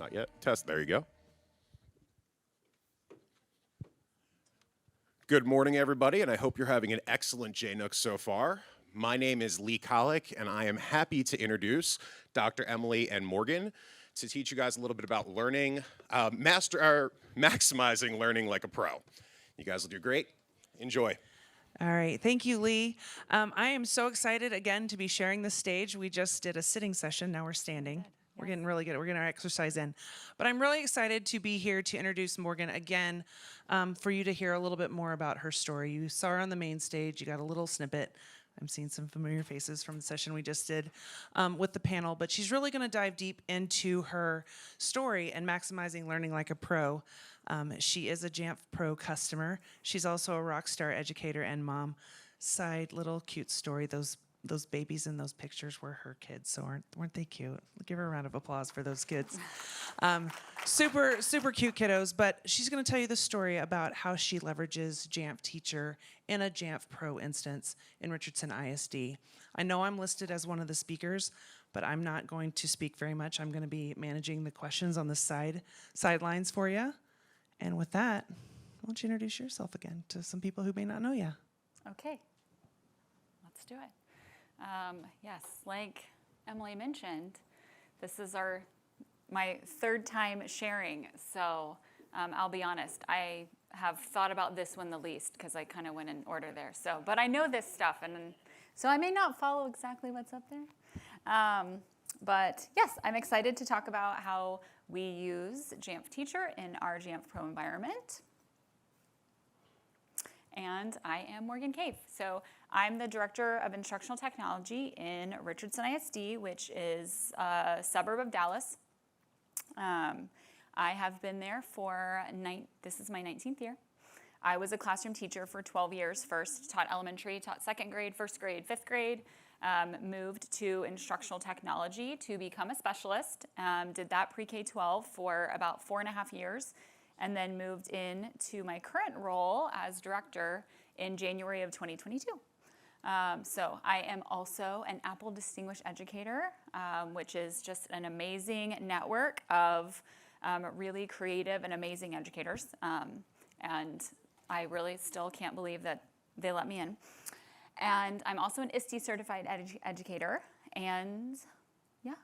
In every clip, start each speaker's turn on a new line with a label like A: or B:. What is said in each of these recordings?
A: Not yet. Test. There you go. Good morning, everybody, and I hope you're having an excellent JNUC so far. My name is Lee Kolick, and I am happy to introduce Dr. Emily and Morgan to teach you guys a little bit about learning, maximizing learning like a pro. You guys will do great. Enjoy.
B: All right, thank you, Lee. I am so excited again to be sharing the stage. We just did a sitting session, now we're standing. We're getting really good. We're getting our exercise in. But I'm really excited to be here to introduce Morgan again, for you to hear a little bit more about her story. You saw her on the main stage. You got a little snippet. I'm seeing some familiar faces from the session we just did with the panel. But she's really going to dive deep into her story and maximizing learning like a pro. She is a Jamf Pro customer. She's also a rock star educator and mom. Side little cute story. Those babies in those pictures were her kids, so weren't they cute? Give her a round of applause for those kids. Super cute kiddos, but she's gonna tell you the story about how she leverages Jamf Teacher in a Jamf Pro instance in Richardson ISD. I know I'm listed as one of the speakers, but I'm not going to speak very much. I'm gonna be managing the questions on the sidelines for you. And with that, why don't you introduce yourself again to some people who may not know you?
C: Okay, let's do it. Yes, like Emily mentioned, this is my third time sharing, so I'll be honest, I have thought about this one the least because I kind of went in order there. But I know this stuff, and so I may not follow exactly what's up there. But yes, I'm excited to talk about how we use Jamf Teacher in our Jamf Pro environment. And I am Morgan Cave. So I'm the Director of Instructional Technology in Richardson ISD, which is a suburb of Dallas. I have been there for, this is my 19th year. I was a classroom teacher for 12 years first, taught elementary, taught second grade, first grade, fifth grade, moved to instructional technology to become a specialist, did that pre-K-12 for about 4.5 years, and then moved into my current role as director in January of 2022. So I am also an Apple Distinguished Educator, which is just an amazing network of really creative and amazing educators. And I really still can't believe that they let me in. And I'm also an ISTE certified educator. And yeah,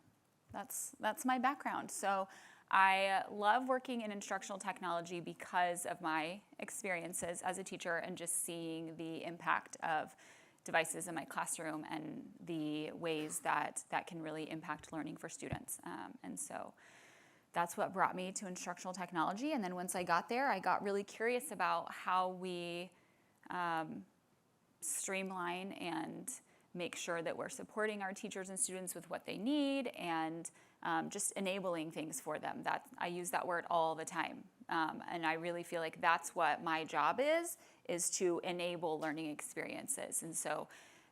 C: that's my background. So I love working in instructional technology because of my experiences as a teacher and just seeing the impact of devices in my classroom and the ways that can really impact learning for students. And so that's what brought me to instructional technology. And then once I got there, I got really curious about how we streamline and make sure that we're supporting our teachers and students with what they need and just enabling things for them. I use that word all the time. And I really feel like that's what my job is to enable learning experiences. And so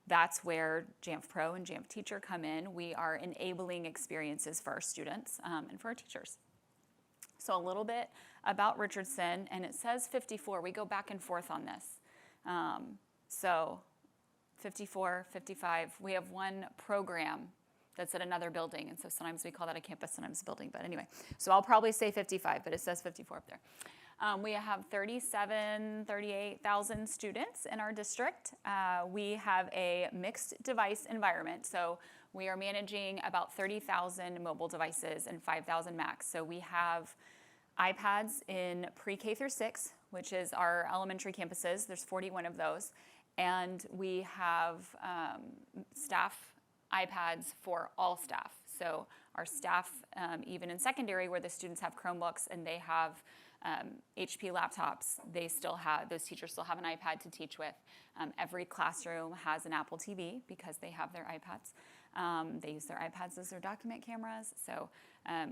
C: that's where Jamf Pro and Jamf Teacher come in. We are enabling experiences for our students and for our teachers. So a little bit about Richardson, and it says 54. We go back and forth on this. So 54, 55, we have one program that's at another building, and so sometimes we call that a campus, sometimes a building, but anyway. So I'll probably say 55, but it says 54 up there. We have 38,000 students in our district. We have a mixed device environment, so we are managing about 30,000 mobile devices and 5,000 Macs. So we have iPads in pre-K through 6, which is our elementary campuses. There's 41 of those. And we have staff iPads for all staff. So our staff, even in secondary where the students have Chromebooks and they have HP laptops, those teachers still have an iPad to teach with. Every classroom has an Apple TV because they have their iPads. They use their iPads as their document cameras. So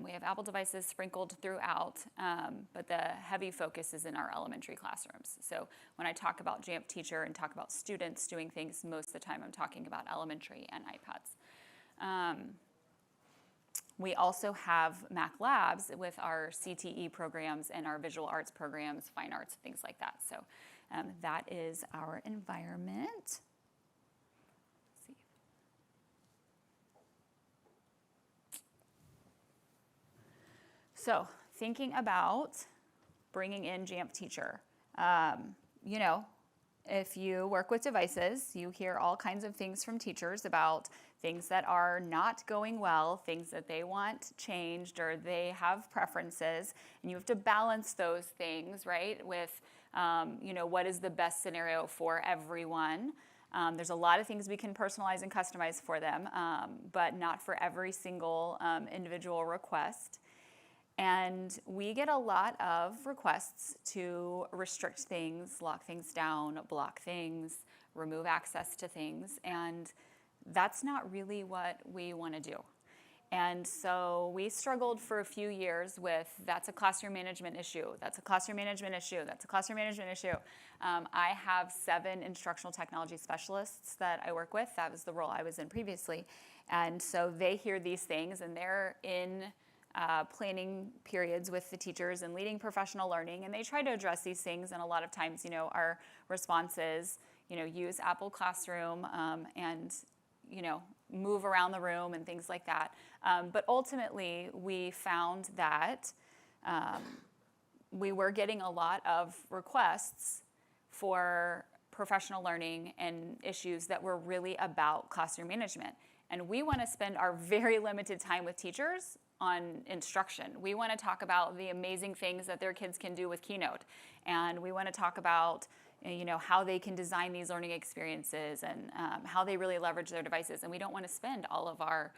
C: we have Apple devices sprinkled throughout, but the heavy focus is in our elementary classrooms. So when I talk about Jamf Teacher and talk about students doing things, most of the time I'm talking about elementary and iPads. We also have Mac Labs with our CTE programs and our visual arts programs, fine arts, things like that. So that is our environment. So thinking about bringing in Jamf Teacher, you know, if you work with devices, you hear all kinds of things from teachers about things that are not going well, things that they want changed, or they have preferences, and you have to balance those things, right, with, you know, what is the best scenario for everyone. There's a lot of things we can personalize and customize for them, but not for every single individual request. And we get a lot of requests to restrict things, lock things down, block things, remove access to things, and that's not really what we want to do. And so we struggled for a few years with, that's a classroom management issue, that's a classroom management issue, that's a classroom management issue. I have 7 instructional technology specialists that I work with. That was the role I was in previously. And so they hear these things, and they're in planning periods with the teachers and leading professional learning, and they try to address these things. And a lot of times, you know, our response is, you know, use Apple Classroom and, you know, move around the room and things like that. But ultimately, we found that we were getting a lot of requests for professional learning and issues that were really about classroom management. And we want to spend our very limited time with teachers on instruction. We want to talk about the amazing things that their kids can do with Keynote. And we want to talk about, you know, how they can design these learning experiences and how they really leverage their devices. And we don't want to spend all of our,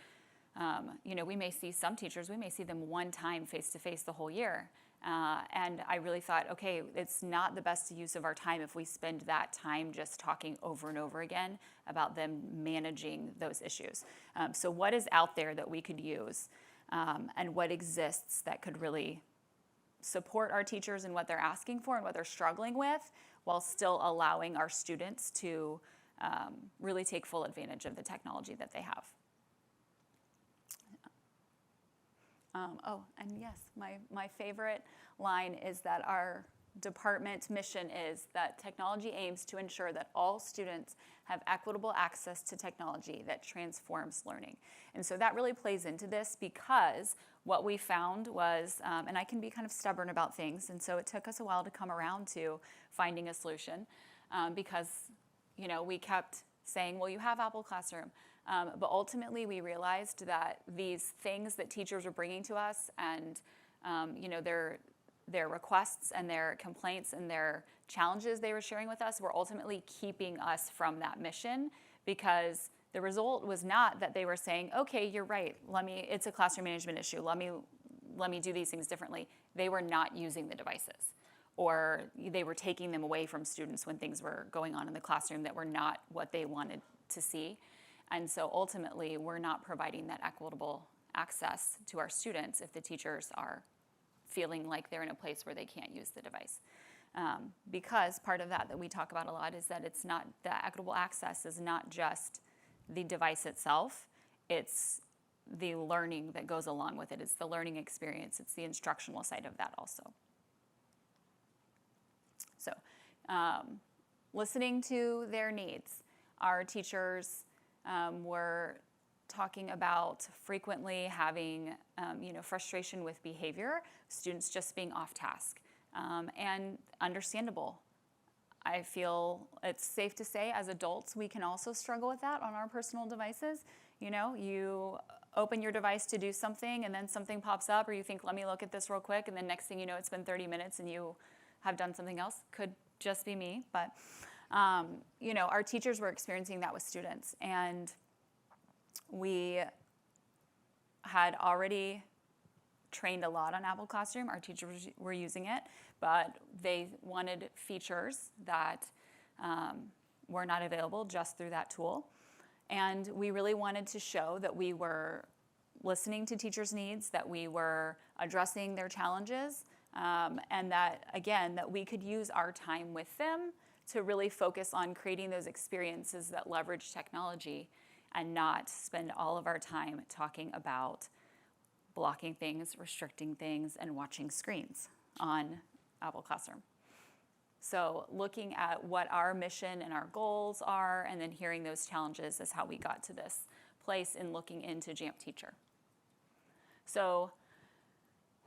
C: you know, we may see some teachers, we may see them one time face-to-face the whole year. And I really thought, okay, it's not the best use of our time if we spend that time just talking over and over again about them managing those issues. So what is out there that we could use? And what exists that could really support our teachers in what they're asking for and what they're struggling with, while still allowing our students to really take full advantage of the technology that they have. Oh, and yes, my favorite line is that our department mission is that technology aims to ensure that all students have equitable access to technology that transforms learning. And so that really plays into this, because what we found was, and I can be kind of stubborn about things, and so it took us a while to come around to finding a solution, because, you know, we kept saying, well, you have Apple Classroom. But ultimately, we realized that these things that teachers were bringing to us, and you know, their requests and their complaints and their challenges they were sharing with us were ultimately keeping us from that mission, because the result was not that they were saying, okay, you're right, it's a classroom management issue, let me do these things differently. They were not using the devices, or they were taking them away from students when things were going on in the classroom that were not what they wanted to see. And so ultimately, we're not providing that equitable access to our students if the teachers are feeling like they're in a place where they can't use the device. Because part of that we talk about a lot is that it's not, the equitable access is not just the device itself, it's the learning that goes along with it. It's the learning experience, it's the instructional side of that also. So, listening to their needs. Our teachers were talking about frequently having, you know, frustration with behavior, students just being off task, and understandable. I feel it's safe to say as adults we can also struggle with that on our personal devices. You know, you open your device to do something and then something pops up, or you think, let me look at this real quick, and then next thing you know, it's been 30 minutes and you have done something else. Could just be me, but you know, our teachers were experiencing that with students, and we had already trained a lot on Apple Classroom. Our teachers were using it, but they wanted features that were not available just through that tool. And we really wanted to show that we were listening to teachers' needs, that we were addressing their challenges, and that, again, that we could use our time with them to really focus on creating those experiences that leverage technology, and not spend all of our time talking about blocking things, restricting things, and watching screens on Apple Classroom. So looking at what our mission and our goals are, and then hearing those challenges is how we got to this place in looking into Jamf Teacher. So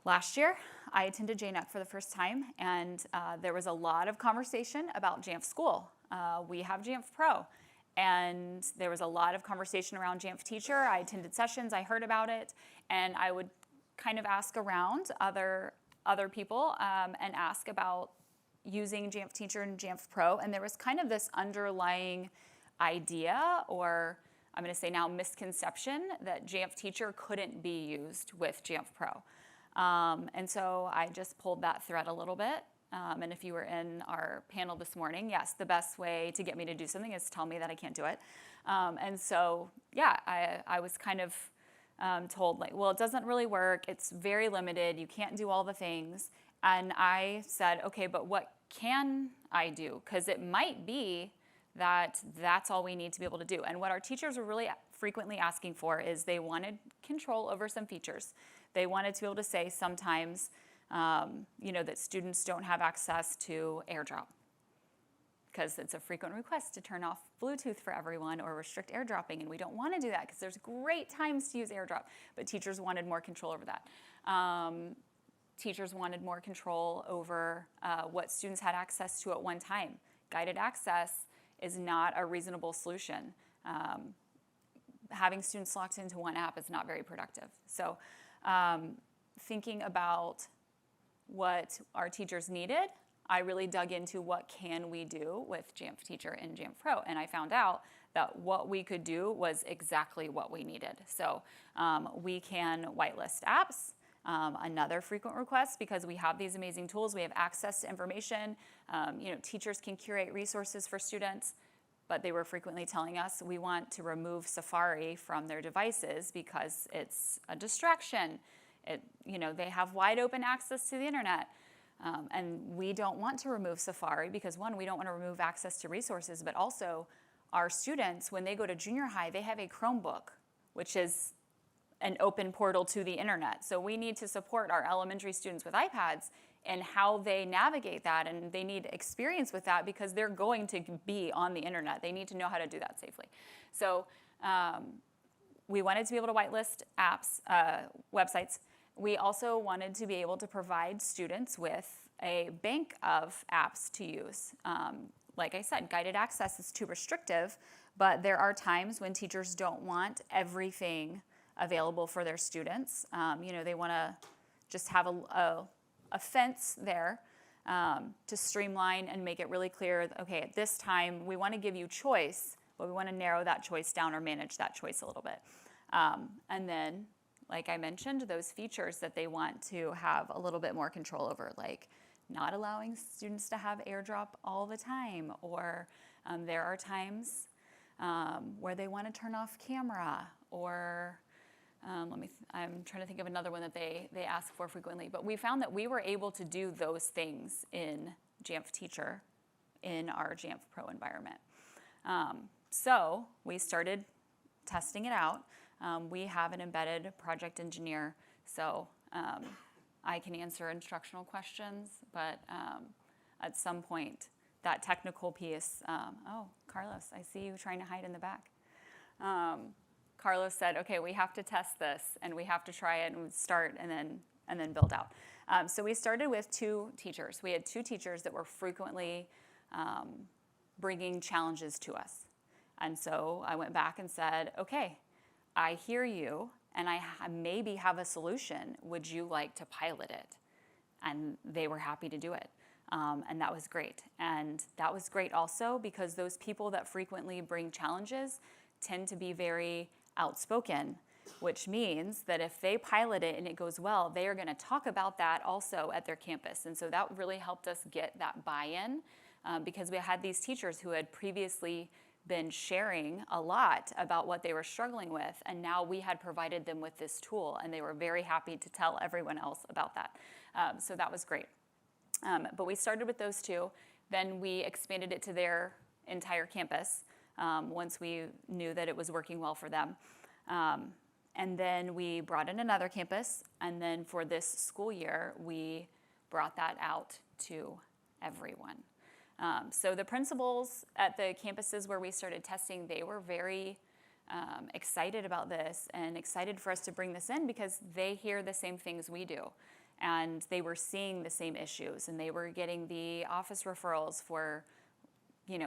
C: Last year, I attended JNUC for the first time, and there was a lot of conversation about Jamf School. We have Jamf Pro, and there was a lot of conversation around Jamf Teacher. I attended sessions, I heard about it, and I would kind of ask around other people and ask about using Jamf Teacher and Jamf Pro, and there was kind of this underlying idea, or I'm going to say now misconception, that Jamf Teacher couldn't be used with Jamf Pro. And so I just pulled that thread a little bit. And if you were in our panel this morning, yes, the best way to get me to do something is to tell me that I can't do it. And so, yeah, I was kind of told, like, well, it doesn't really work. It's very limited. You can't do all the things. And I said, okay, but what can I do? Because it might be that that's all we need to be able to do. And what our teachers were really frequently asking for is they wanted control over some features. They wanted to be able to say sometimes, that students don't have access to AirDrop, because it's a frequent request to turn off Bluetooth for everyone or restrict airdropping, and we don't want to do that because there's great times to use AirDrop, but teachers wanted more control over that. Teachers wanted more control over what students had access to at one time. Guided access is not a reasonable solution. Having students locked into one app is not very productive. So thinking about what our teachers needed, I really dug into what can we do with Jamf Teacher and Jamf Pro, and I found out that what we could do was exactly what we needed. So we can whitelist apps, another frequent request, because we have these amazing tools, we have access to information, teachers can curate resources for students, but they were frequently telling us we want to remove Safari from their devices because it's a distraction. They have wide open access to the internet. And we don't want to remove Safari because, one, we don't want to remove access to resources, but also our students, when they go to junior high, they have a Chromebook, which is an open portal to the internet. So we need to support our elementary students with iPads and how they navigate that, and they need experience with that because they're going to be on the internet. They need to know how to do that safely. So we wanted to be able to whitelist apps, websites. We also wanted to be able to provide students with a bank of apps to use. Like I said, guided access is too restrictive, but there are times when teachers don't want everything available for their students. They want to just have a fence there to streamline and make it really clear, okay, at this time we want to give you choice, but we want to narrow that choice down or manage that choice a little bit. And then, like I mentioned, those features that they want to have a little bit more control over, like not allowing students to have AirDrop all the time, or there are times where they want to turn off camera, or I'm trying to think of another one that they ask for frequently. But we found that we were able to do those things in Jamf Teacher in our Jamf Pro environment. So we started testing it out. We have an embedded project engineer, so I can answer instructional questions, but at some point, that technical piece, oh, Carlos, I see you trying to hide in the back. Carlos said, okay, we have to test this, and we have to try it and start and then build out. So we started with 2 teachers. We had 2 teachers that were frequently bringing challenges to us. And so I went back and said, okay, I hear you, and I maybe have a solution. Would you like to pilot it? And they were happy to do it. And that was great. And that was great also because those people that frequently bring challenges tend to be very outspoken, which means that if they pilot it and it goes well, they are going to talk about that also at their campus. And so that really helped us get that buy-in because we had these teachers who had previously been sharing a lot about what they were struggling with, and now we had provided them with this tool, and they were very happy to tell everyone else about that. So that was great. But we started with those 2. Then we expanded it to their entire campus once we knew that it was working well for them. And then we brought in another campus, and then for this school year, we brought that out to everyone. So the principals at the campuses where we started testing, they were very excited about this and excited for us to bring this in because they hear the same things we do. and they were seeing the same issues, and they were getting the office referrals for,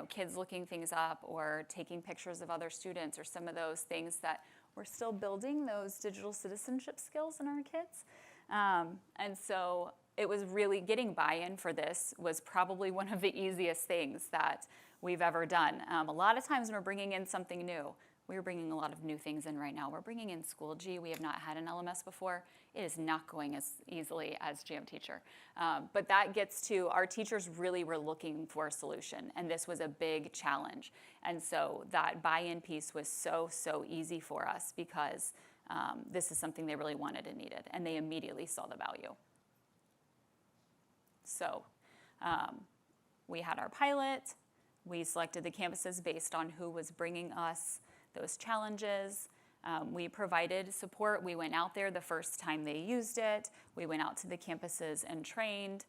C: kids looking things up or taking pictures of other students or some of those things that we're still building those digital citizenship skills in our kids. And so it was really getting buy-in for this was probably one of the easiest things that we've ever done. A lot of times when we're bringing in something new, we're bringing a lot of new things in right now. We're bringing in Schoology. We have not had an LMS before. It is not going as easily as Jamf Teacher. But that gets to our teachers really were looking for a solution, and this was a big challenge. And so that buy-in piece was so easy for us because this is something they really wanted and needed, and they immediately saw the value. So we had our pilot. We selected the campuses based on who was bringing us those challenges. We provided support. We went out there the first time they used it. We went out to the campuses and trained.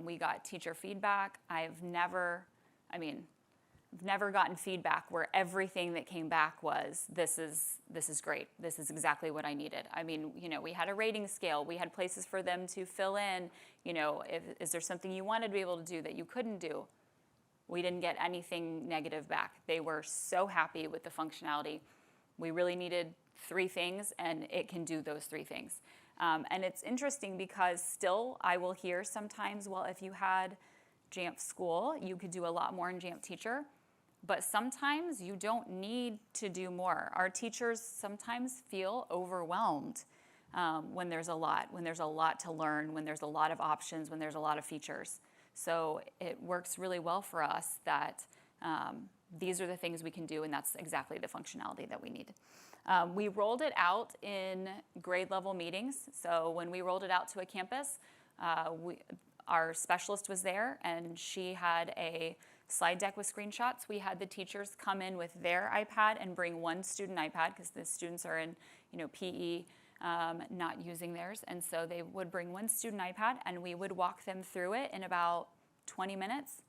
C: We got teacher feedback. I've never gotten feedback where everything that came back was, this is great. This is exactly what I needed. We had a rating scale. We had places for them to fill in, is there something you wanted to be able to do that you couldn't do? We didn't get anything negative back. They were so happy with the functionality. We really needed 3 things, and it can do those 3 things. And it's interesting because still I will hear sometimes, well, if you had Jamf School, you could do a lot more in Jamf Teacher. But sometimes you don't need to do more. Our teachers sometimes feel overwhelmed when there's a lot to learn, when there's a lot of options, when there's a lot of features. So it works really well for us that these are the things we can do, and that's exactly the functionality that we need. We rolled it out in grade level meetings. So when we rolled it out to a campus, our specialist was there, and she had a slide deck with screenshots. We had the teachers come in with their iPad and bring one student iPad because the students are in PE, not using theirs. And so they would bring one student iPad, and we would walk them through it in about 20 minutes.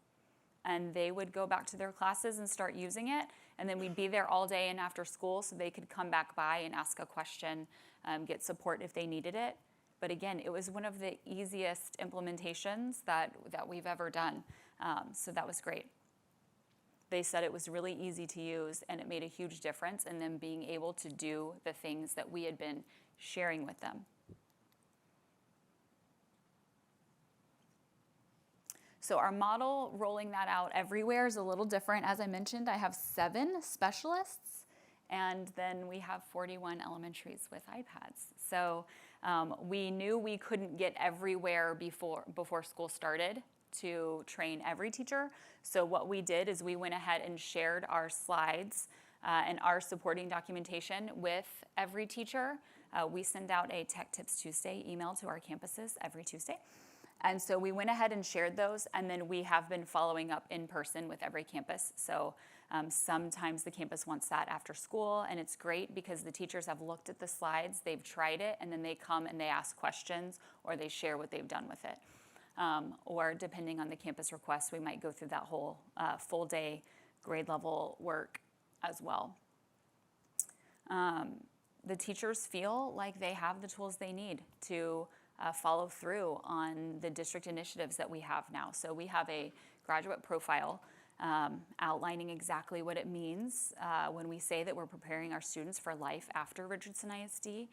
C: And they would go back to their classes and start using it. And then we'd be there all day and after school so they could come back by and ask a question, get support if they needed it. But again, it was one of the easiest implementations that we've ever done. So that was great. They said it was really easy to use, and it made a huge difference in them being able to do the things that we had been sharing with them. So our model, rolling that out everywhere, is a little different. As I mentioned, I have 7 specialists, and then we have 41 elementaries with iPads. So we knew we couldn't get everywhere before school started to train every teacher. So what we did is we went ahead and shared our slides and our supporting documentation with every teacher. We send out a Tech Tips Tuesday email to our campuses every Tuesday. And so we went ahead and shared those, and then we have been following up in person with every campus. So sometimes the campus wants that after school, and it's great because the teachers have looked at the slides, they've tried it, and then they come and they ask questions or they share what they've done with it. Or depending on the campus request, we might go through that whole full day grade level work as well. The teachers feel like they have the tools they need to follow through on the district initiatives that we have now. So we have a graduate profile outlining exactly what it means when we say that we're preparing our students for life after Richardson ISD.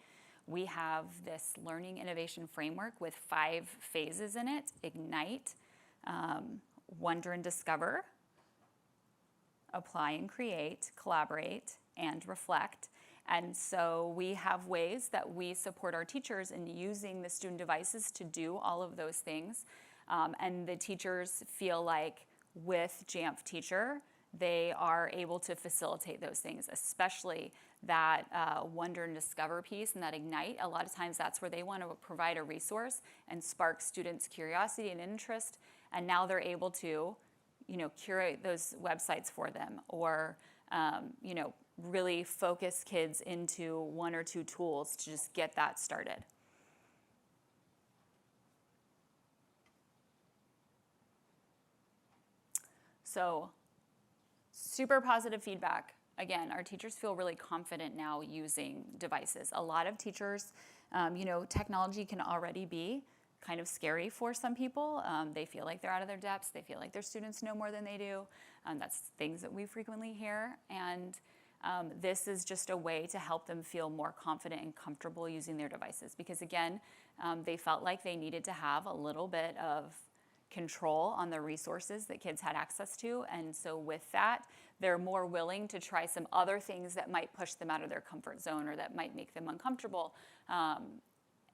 C: We have this learning innovation framework with 5 phases in it: Ignite, Wonder and Discover, Apply and Create, Collaborate, and Reflect. And so we have ways that we support our teachers in using the student devices to do all of those things. And the teachers feel like with Jamf Teacher, they are able to facilitate those things, especially that Wonder and Discover piece and that Ignite. A lot of times that's where they want to provide a resource and spark students' curiosity and interest. And now they're able to, curate those websites for them, or, really focus kids into 1 or 2 tools to just get that started. So, super positive feedback. Again, our teachers feel really confident now using devices. A lot of teachers, technology can already be kind of scary for some people. They feel like they're out of their depths. They feel like their students know more than they do. That's things that we frequently hear. And this is just a way to help them feel more confident and comfortable using their devices. Because again, they felt like they needed to have a little bit of control on the resources that kids had access to. And so with that, they're more willing to try some other things that might push them out of their comfort zone or that might make them uncomfortable.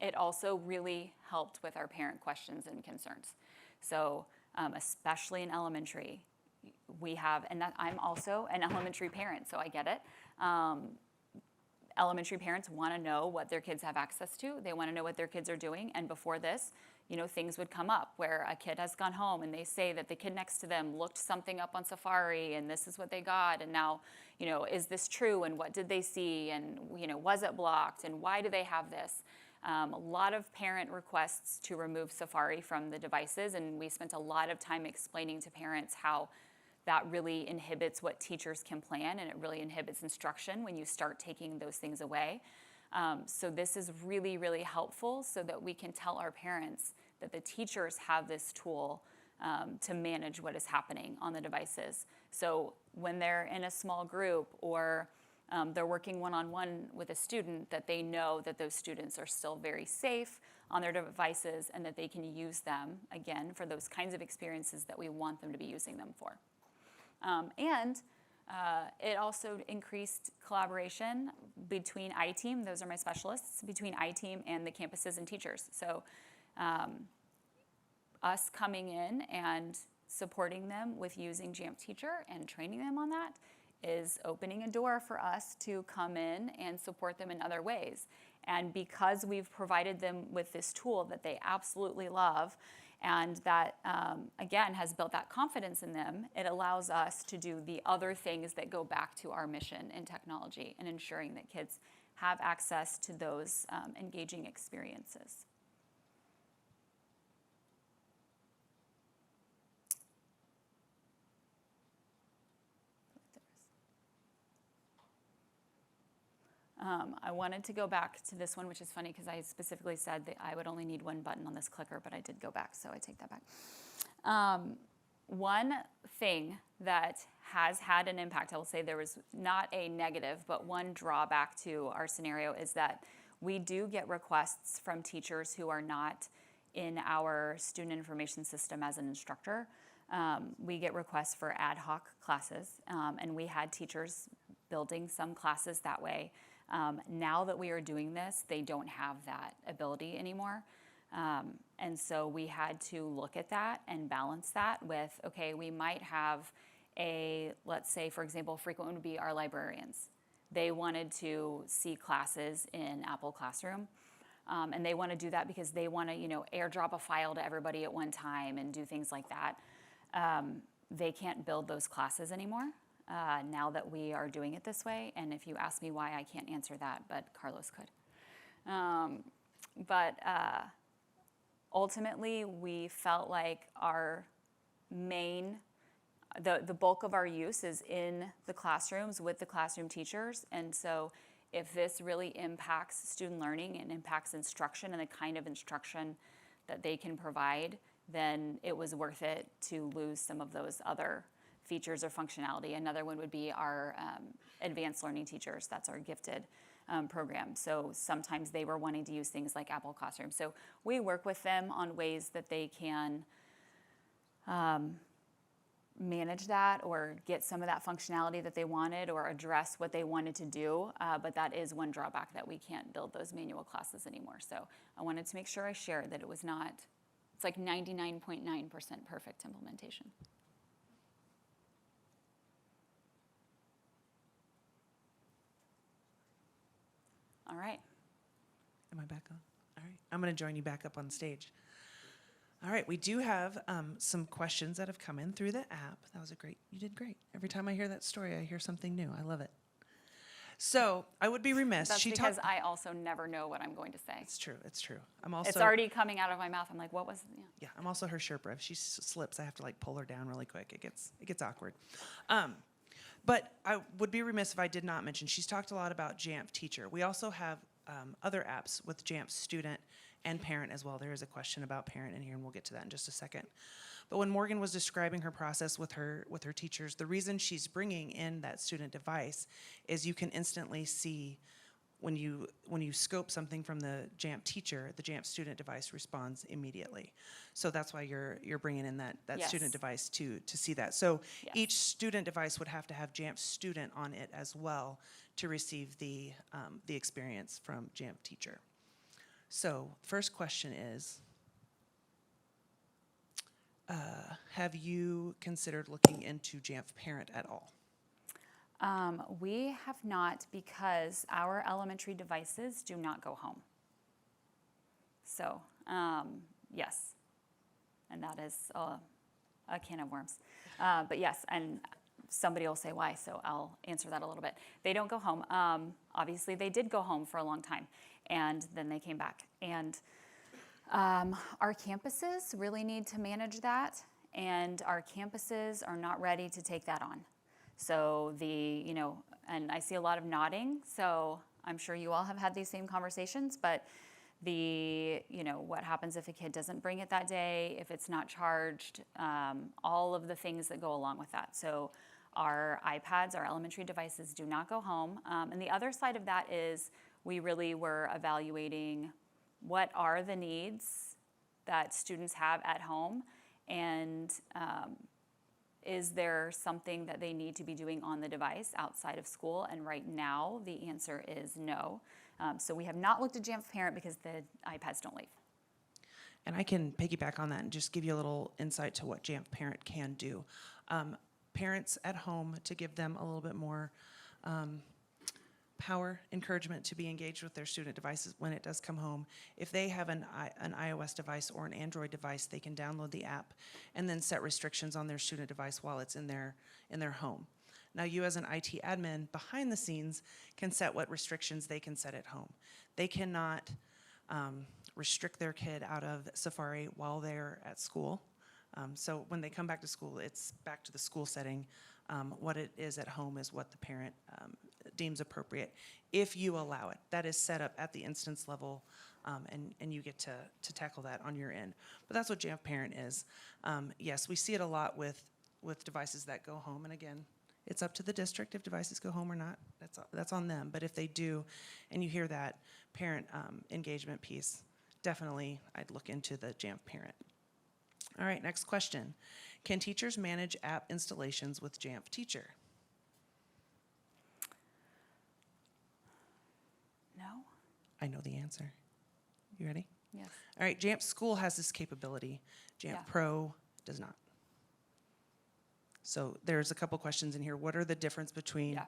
C: It also really helped with our parent questions and concerns. So especially in elementary, we have, and that I'm also an elementary parent, so I get it. Elementary parents want to know what their kids have access to. They want to know what their kids are doing. And before this, things would come up where a kid has gone home and they say that the kid next to them looked something up on Safari and this is what they got. And now, is this true? And what did they see? And, was it blocked? And why do they have this? A lot of parent requests to remove Safari from the devices. And we spent a lot of time explaining to parents how that really inhibits what teachers can plan, and it really inhibits instruction when you start taking those things away. So this is really, really helpful so that we can tell our parents that the teachers have this tool to manage what is happening on the devices. So when they're in a small group or they're working one-on-one with a student, that they know that those students are still very safe on their devices and that they can use them, again, for those kinds of experiences that we want them to be using them for. It also increased collaboration between I-Team, those are my specialists, between I-Team and the campuses and teachers. So us coming in and supporting them with using Jamf Teacher and training them on that is opening a door for us to come in and support them in other ways. And because we've provided them with this tool that they absolutely love, and that, again, has built that confidence in them, it allows us to do the other things that go back to our mission in technology and ensuring that kids have access to those engaging experiences. I wanted to go back to this one, which is funny because I specifically said that I would only need one button on this clicker, but I did go back, so I take that back. One thing that has had an impact, I will say there was not a negative, but one drawback to our scenario is that we do get requests from teachers who are not in our student information system as an instructor. We get requests for ad hoc classes, and we had teachers building some classes that way. Now that we are doing this, they don't have that ability anymore. And so we had to look at that and balance that with, okay, we might have let's say, for example, frequent would be our librarians. They wanted to see classes in Apple Classroom. And they want to do that because they want to, airdrop a file to everybody at one time and do things like that. They can't build those classes anymore. Now that we are doing it this way. And if you ask me why, I can't answer that, but Carlos could. Ultimately, we felt like our the bulk of our use is in the classrooms with the classroom teachers. And so if this really impacts student learning and impacts instruction and the kind of instruction that they can provide, then it was worth it to lose some of those other features or functionality. Another one would be our advanced learning teachers. That's our gifted program. So sometimes they were wanting to use things like Apple Classroom. So we work with them on ways that they can manage that or get some of that functionality that they wanted or address what they wanted to do. But that is one drawback, that we can't build those manual classes anymore. So I wanted to make sure I shared that it was not, it's like 99.9% perfect implementation. All right.
B: Am I back on? All right. I'm going to join you back up on stage. All right. We do have some questions that have come in through the app. That was you did great. Every time I hear that story, I hear something new. I love it. So I would be remiss.
C: That's because I also never know what I'm going to say.
B: It's true. It's true. I'm also.
C: It's already coming out of my mouth. I'm like, what was? Yeah.
B: Yeah. I'm also her Sherpa. If she slips, I have to pull her down really quick. It gets awkward. But I would be remiss if I did not mention, she's talked a lot about Jamf Teacher. We also have other apps with Jamf Student and parent as well. There is a question about parent in here, and we'll get to that in just a second. But when Morgan was describing her process with her teachers, the reason she's bringing in that student device is you can instantly see when you scope something from the Jamf Teacher, the Jamf student device responds immediately. So that's why you're bringing in that
C: Yes.
B: student device to see that. So
C: Yes.
B: each student device would have to have Jamf student on it as well to receive the experience from Jamf Teacher. So first question is, have you considered looking into Jamf Parent at all?
C: We have not, because our elementary devices do not go home. So, yes, and that is a can of worms. But yes, and somebody will say why, so I'll answer that a little bit. They don't go home. Obviously, they did go home for a long time, and then they came back. And our campuses really need to manage that, and our campuses are not ready to take that on. So and I see a lot of nodding, so I'm sure you all have had these same conversations, but what happens if a kid doesn't bring it that day, if it's not charged, all of the things that go along with that. So our iPads, our elementary devices do not go home. And the other side of that is we really were evaluating what are the needs that students have at home, and is there something that they need to be doing on the device outside of school? And right now, the answer is no. So we have not looked at Jamf Parent because the iPads don't leave.
B: And I can piggyback on that and just give you a little insight to what Jamf Parent can do. Parents at home, to give them a little bit more power, encouragement to be engaged with their student devices when it does come home. If they have an iOS device or an Android device, they can download the app and then set restrictions on their student device while it's in their home. Now, you as an IT admin behind the scenes can set what restrictions they can set at home. They cannot restrict their kid out of Safari while they're at school. So when they come back to school, it's back to the school setting. What it is at home is what the parent deems appropriate, if you allow it. That is set up at the instance level, and you get to tackle that on your end. But that's what Jamf Parent is. Yes, we see it a lot with devices that go home, and again, it's up to the district if devices go home or not. That's on them. But if they do, and you hear that parent engagement piece, definitely I'd look into the Jamf Parent. All right, next question. Can teachers manage app installations with Jamf Teacher?
C: No?
B: I know the answer. You ready?
C: Yes.
B: All right, Jamf School has this capability. Jamf
C: Yeah.
B: Pro does not. So there's a couple questions in here. What are the difference between
C: Yeah.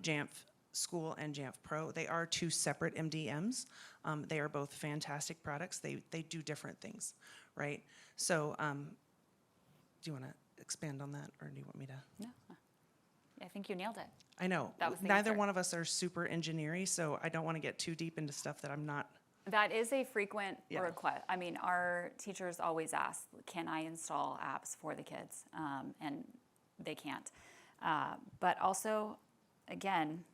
B: Jamf School and Jamf Pro? They are two separate MDMs. They are both fantastic products. They do different things, right? So do you want to expand on that, or do you want me to?
C: No. I think you nailed it.
B: I know.
C: That was the
B: Neither
C: answer.
B: one of us are super engineering, so I don't want to get too deep into stuff that I'm not.
C: That is a frequent
B: Yeah.
C: request. I mean, our teachers always ask, can I install apps for the kids? And they can't. But also, again,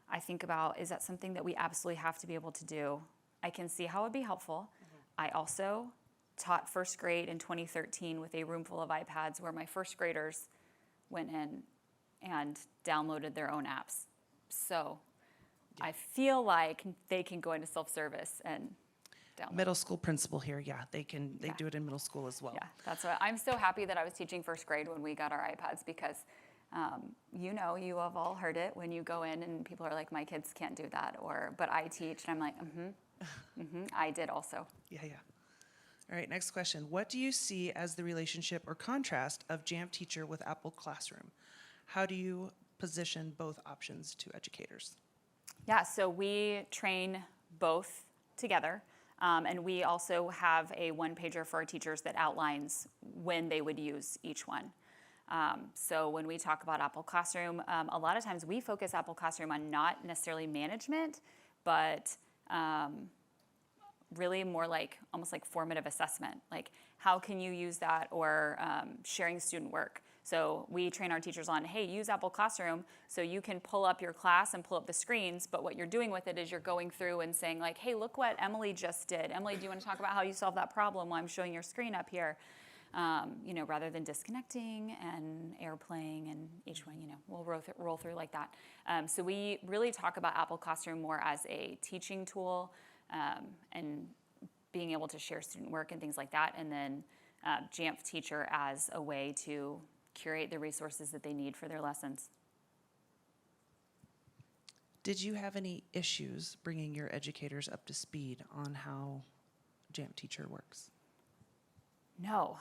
C: I think about, is that something that we absolutely have to be able to do? I can see how it would be helpful. I also taught first grade in 2013 with a room full of iPads where my first graders went in and downloaded their own apps. So I feel like they can go into self-service and download.
B: Middle school principal here, yeah, they
C: Yeah.
B: do it in middle school as well.
C: Yeah, that's what I'm so happy that I was teaching first grade when we got our iPads, because you have all heard it when you go in and people are like, my kids can't do that, but I teach, and I'm like, I did also.
B: Yeah. All right, next question. What do you see as the relationship or contrast of Jamf Teacher with Apple Classroom? How do you position both options to educators?
C: Yeah, so we train both together, and we also have a one-pager for our teachers that outlines when they would use each one. So when we talk about Apple Classroom, a lot of times we focus Apple Classroom on not necessarily management, but really more like almost like formative assessment. Like, how can you use that, or sharing student work? So we train our teachers on, hey, use Apple Classroom so you can pull up your class and pull up the screens, but what you're doing with it is you're going through and saying like, hey, look what Emily just did. Emily, do you want to talk about how you solved that problem while I'm showing your screen up here? Rather than disconnecting and airplaying and each one, we'll roll through like that. So we really talk about Apple Classroom more as a teaching tool and being able to share student work and things like that. And then Jamf Teacher as a way to curate the resources that they need for their lessons.
B: Did you have any issues bringing your educators up to speed on how Jamf Teacher works?
C: No.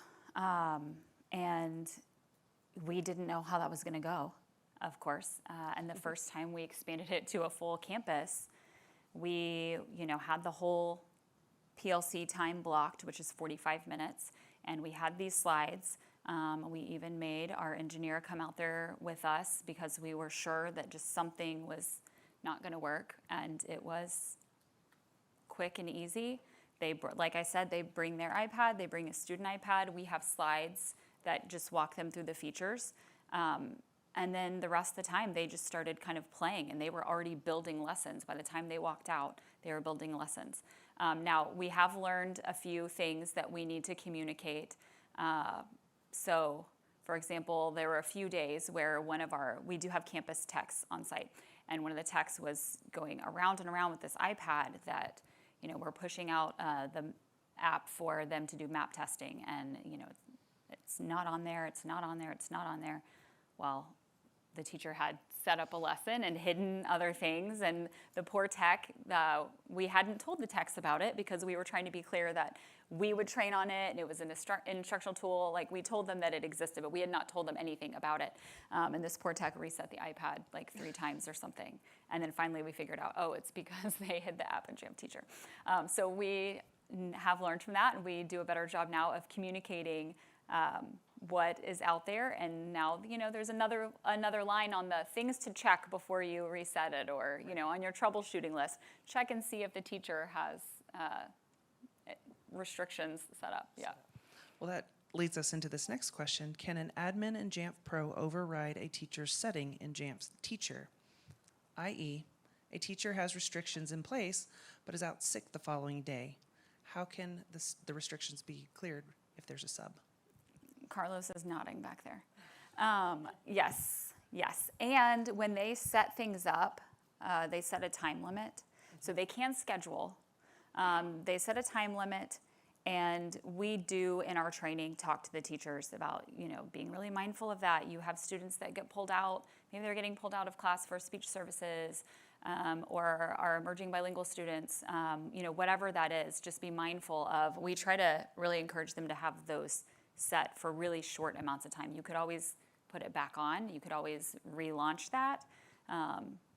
C: And we didn't know how that was going to go, of course. And the first time we expanded it to a full campus, we, had the whole PLC time blocked, which is 45 minutes, and we had these slides. We even made our engineer come out there with us because we were sure that just something was not going to work, and it was quick and easy. Like I said, they bring their iPad, they bring a student iPad. We have slides that just walk them through the features. And then the rest of the time, they just started kind of playing, and they were already building lessons. By the time they walked out, they were building lessons. Now, we have learned a few things that we need to communicate. So, for example, there were a few days where we do have campus techs on site, and one of the techs was going around and around with this iPad that, we're pushing out the app for them to do map testing, and, it's not on there, it's not on there, it's not on there. Well, the teacher had set up a lesson and hidden other things, and the poor tech, we hadn't told the techs about it because we were trying to be clear that we would train on it, and it was an instructional tool. Like, we told them that it existed, but we had not told them anything about it. And this poor tech reset the iPad like 3 times or something. And then finally we figured out, it's because they hid the app in Jamf Teacher. So we have learned from that, and we do a better job now of communicating what is out there. And now, there's another line on the things to check before you reset it, or, on your troubleshooting list, check and see if the teacher has restrictions set up. Yeah.
B: Well, that leads us into this next question. Can an admin in Jamf Pro override a teacher's setting in Jamf Teacher? I.e., a teacher has restrictions in place but is out sick the following day. How can the restrictions be cleared if there's a sub?
C: Carlos is nodding back there. Yes. And when they set things up, they set a time limit. So they can schedule. They set a time limit, and we do in our training talk to the teachers about, being really mindful of that. You have students that get pulled out. Maybe they're getting pulled out of class for speech services, or our emerging bilingual students, whatever that is, just be mindful of. We try to really encourage them to have those set for really short amounts of time. You could always put it back on. You could always relaunch that.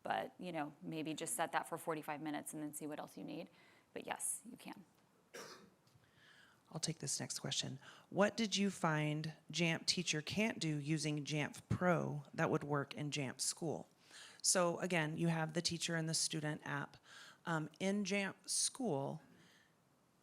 C: But, maybe just set that for 45 minutes and then see what else you need. But yes, you can.
B: I'll take this next question. What did you find Jamf Teacher can't do using Jamf Pro that would work in Jamf School? So again, you have the teacher and the student app. In Jamf School,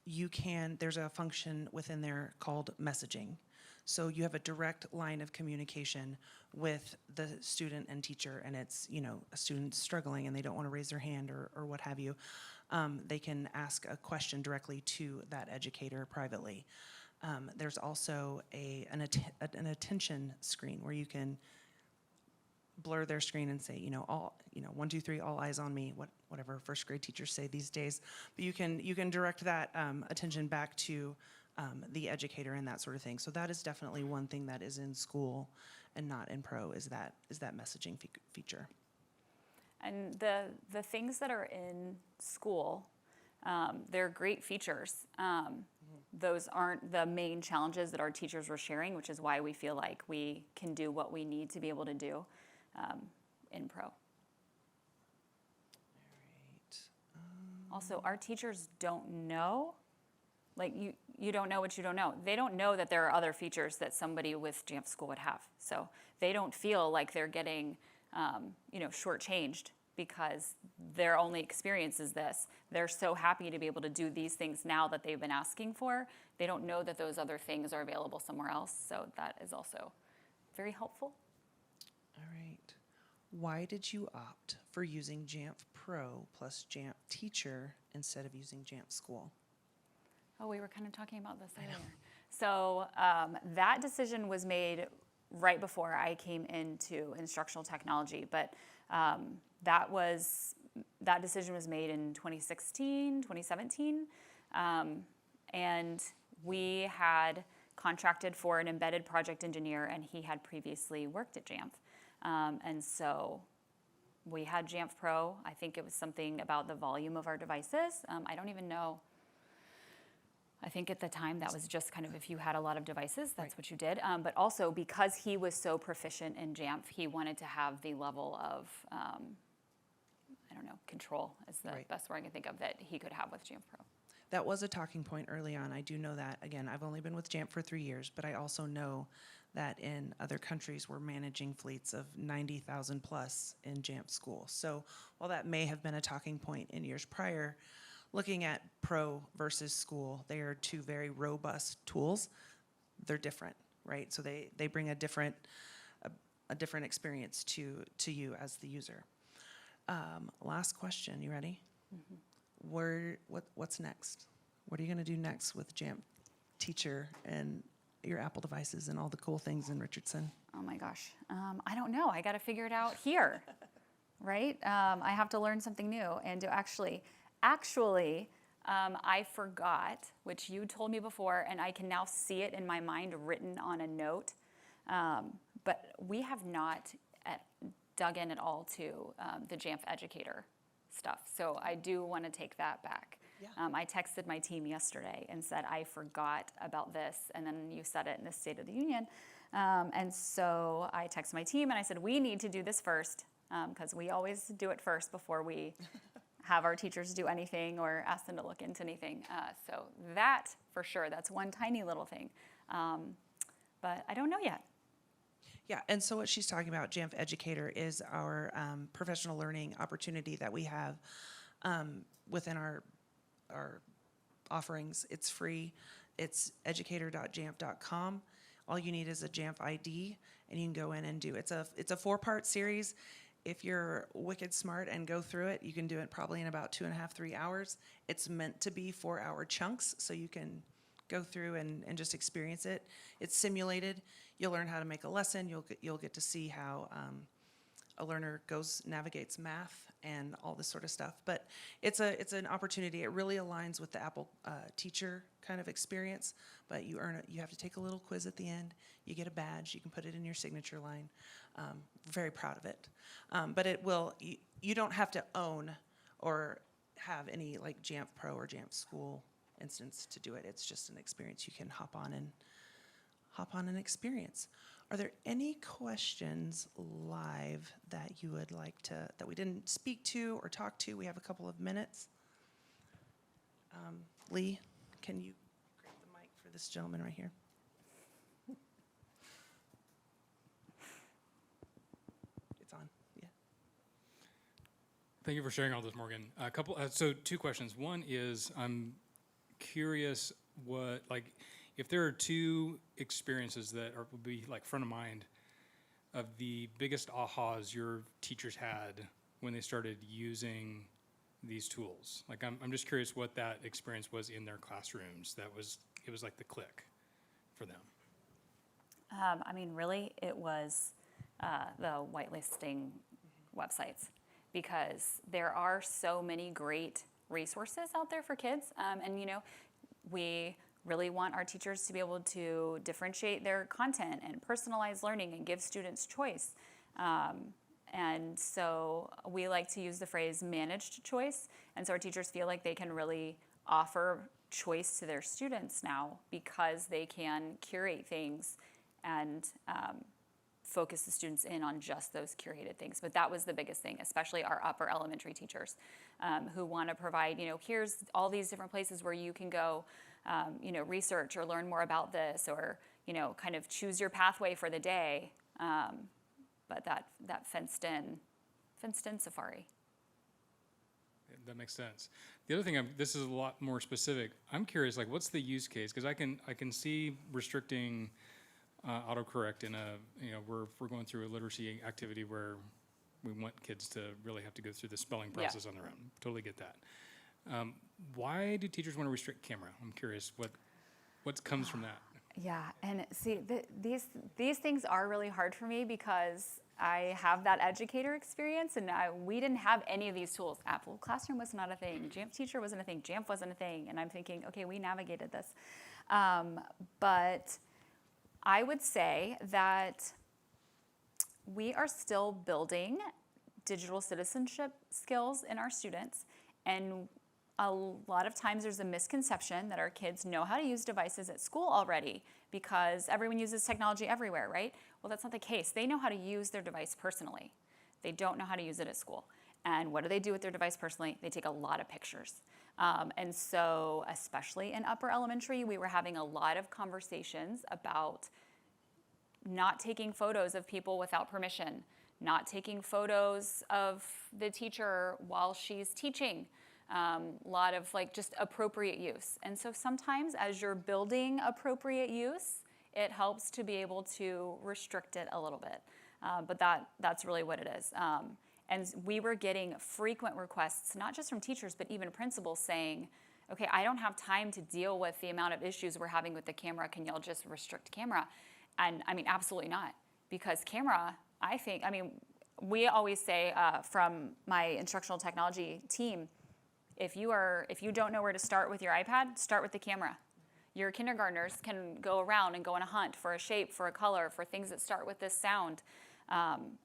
B: there's a function within there called messaging. So you have a direct line of communication with the student and teacher, and it's, a student struggling and they don't want to raise their hand or what have you. They can ask a question directly to that educator privately. There's also an attention screen where you can blur their screen and say, 1, 2, 3, all eyes on me, whatever first grade teachers say these days. But you can direct that attention back to the educator and that sort of thing. So that is definitely one thing that is in school and not in Pro, is that messaging feature.
C: And the things that are in school, they're great features. Those aren't the main challenges that our teachers were sharing, which is why we feel like we can do what we need to be able to do in Pro. Also, our teachers don't know, like you don't know what you don't know. They don't know that there are other features that somebody with Jamf School would have. So they don't feel like they're getting shortchanged because their only experience is this. They're so happy to be able to do these things now that they've been asking for. They don't know that those other things are available somewhere else. So that is also very helpful.
B: All right. Why did you opt for using Jamf Pro plus Jamf Teacher instead of using Jamf School?
C: Oh, we were kind of talking about this earlier. So that decision was made right before I came into instructional technology, but that decision was made in 2016, 2017, and we had contracted for an embedded project engineer, and he had previously worked at Jamf. And so we had Jamf Pro. I think it was something about the volume of our devices. I don't even know. I think at the time that was just kind of if you had a lot of devices, that's what you did. But also because he was so proficient in Jamf, he wanted to have the level of, I don't know, control is the best word I can think of that he could have with Jamf Pro.
B: That was a talking point early on. I do know that. Again, I've only been with Jamf for 3 years, but I also know that in other countries we're managing fleets of 90,000 plus in Jamf School. So while that may have been a talking point in years prior, looking at Pro versus School, they are two very robust tools. They're different, right? So they bring a different experience to you as the user. Last question. You ready? Mm-hmm. What's next? What are you going to do next with Jamf Teacher and your Apple devices and all the cool things in Richardson?
C: Oh my gosh, I don't know. I got to figure it out here, right? I have to learn something new. And to actually, I forgot, which you told me before, and I can now see it in my mind written on a note. But we have not dug in at all to the Jamf Educator stuff. So I do want to take that back. Yeah. I texted my team yesterday and said, I forgot about this. And then you said it in the State of the Union. And so I texted my team and I said, we need to do this first because we always do it first before we have our teachers do anything or ask them to look into anything. So that, for sure, that's one tiny little thing. But I don't know yet.
B: Yeah, and so what she's talking about, Jamf Educator, is our professional learning opportunity that we have within our offerings. It's free. It's educator.jamf.com. All you need is a Jamf ID, and you can go in and do it. It's a 4-part series. If you're wicked smart and go through it, you can do it probably in about 2.5, 3 hours. It's meant to be 4-hour chunks, so you can go through and just experience it. It's simulated. You'll learn how to make a lesson. You'll get to see how a learner navigates math and all this sort of stuff. But it's an opportunity. It really aligns with the Apple Teacher kind of experience. But you have to take a little quiz at the end. You get a badge. You can put it in your signature line. Very proud of it. But it will. You don't have to own or have any like Jamf Pro or Jamf School instance to do it. It's just an experience you can hop on and experience. Are there any questions live that you would like that we didn't speak to or talk to? We have a couple of minutes. Lee, can you grab the mic for this gentleman right here? It's on, yeah.
D: Thank you for sharing all this, Morgan. So 2 questions. One is I'm curious if there are 2 experiences that would be like front of mind of the biggest ahas your teachers had when they started using these tools. Like I'm just curious what that experience was in their classrooms. It was like the click for them.
C: Really, it was the whitelisting websites because there are so many great resources out there for kids. And we really want our teachers to be able to differentiate their content and personalize learning and give students choice. And so we like to use the phrase managed choice. And so our teachers feel like they can really offer choice to their students now because they can curate things and focus the students in on just those curated things. But that was the biggest thing, especially our upper elementary teachers who want to provide, here's all these different places where you can go research or learn more about this or, kind of choose your pathway for the day. But that fenced in safari.
D: That makes sense. The other thing, this is a lot more specific. I'm curious, what's the use case? Because I can see restricting autocorrect in a, we're going through a literacy activity where we want kids to really have to go through the spelling process on their own. Totally get that. Why do teachers want to restrict camera? I'm curious what comes from that.
C: Yeah, and see, these things are really hard for me because I have that educator experience, and we didn't have any of these tools. Apple Classroom was not a thing. Jamf Teacher wasn't a thing. Jamf wasn't a thing. And I'm thinking, okay, we navigated this. But I would say that we are still building digital citizenship skills in our students, and a lot of times there's a misconception that our kids know how to use devices at school already because everyone uses technology everywhere, right? Well, that's not the case. They know how to use their device personally. They don't know how to use it at school. And what do they do with their device personally? They take a lot of pictures. And so, especially in upper elementary, we were having a lot of conversations about not taking photos of people without permission, not taking photos of the teacher while she's teaching. A lot of just appropriate use. And so sometimes as you're building appropriate use, it helps to be able to restrict it a little bit. But that's really what it is. And we were getting frequent requests, not just from teachers, but even principals saying, okay, I don't have time to deal with the amount of issues we're having with the camera. Can y'all just restrict camera? And I mean, absolutely not. Because camera, we always say from my instructional technology team, if you don't know where to start with your iPad, start with the camera. Your kindergartners can go around and go on a hunt for a shape, for a color, for things that start with this sound. And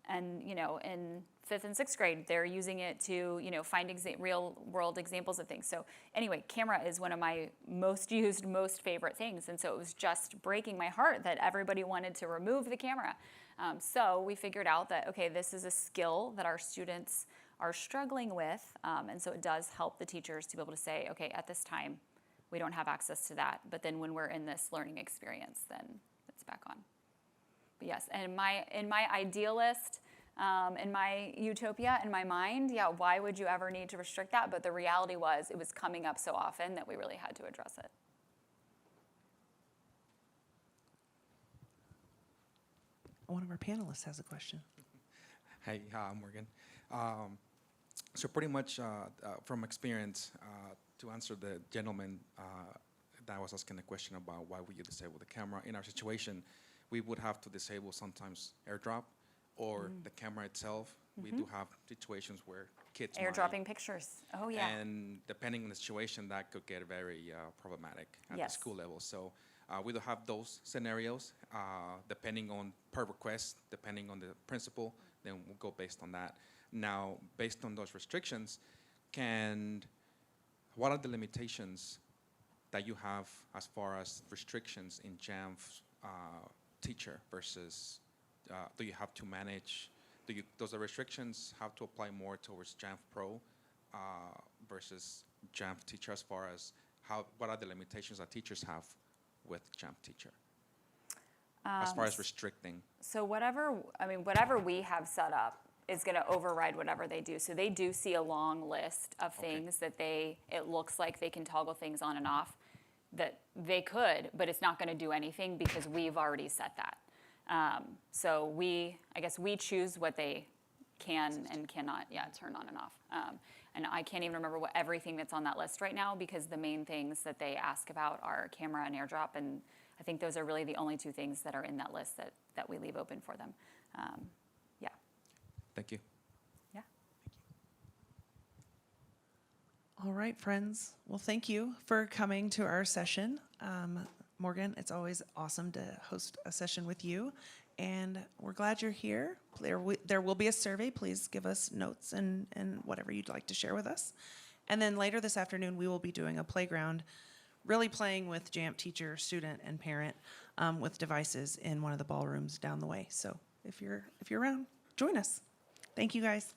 C: in 5th and 6th grade, they're using it to find real world examples of things. So anyway, camera is one of my most used, most favorite things. And so it was just breaking my heart that everybody wanted to remove the camera. So we figured out that, okay, this is a skill that our students are struggling with, and so it does help the teachers to be able to say, okay, at this time, we don't have access to that, but then when we're in this learning experience, then it's back on. But yes, and in my idealist, in my utopia, in my mind, yeah, why would you ever need to restrict that? But the reality was, it was coming up so often that we really had to address it.
B: One of our panelists has a question.
E: Hey, Morgan. So pretty much from experience, to answer the gentleman that was asking a question about why would you disable the camera, in our situation, we would have to disable sometimes AirDrop or the camera itself. We do have situations where kids
C: Airdropping pictures. Oh, yeah.
E: And depending on the situation, that could get very problematic at the school level. So we do have those scenarios, depending on per request, depending on the principal, then we'll go based on that. Now, based on those restrictions, what are the limitations that you have as far as restrictions in Jamf Teacher versus, do you have to manage, does the restrictions have to apply more towards Jamf Pro versus Jamf Teacher as far as what are the limitations that teachers have with Jamf Teacher as far as restricting?
C: So whatever we have set up is going to override whatever they do. So they do see a long list of things that it looks like they can toggle things on and off that they could, but it's not going to do anything because we've already set that. So I guess we choose what they can and cannot, turn on and off. And I can't even remember what everything that's on that list right now because the main things that they ask about are camera and AirDrop, and I think those are really the only two things that are in that list that we leave open for them.
E: Thank you.
C: Yeah.
B: All right, friends. Well, thank you for coming to our session. Morgan, it's always awesome to host a session with you, and we're glad you're here. There will be a survey. Please give us notes and whatever you'd like to share with us. And then later this afternoon, we will be doing a playground, really playing with Jamf Teacher, student, and parent with devices in one of the ballrooms down the way. So if you're around, join us. Thank you, guys.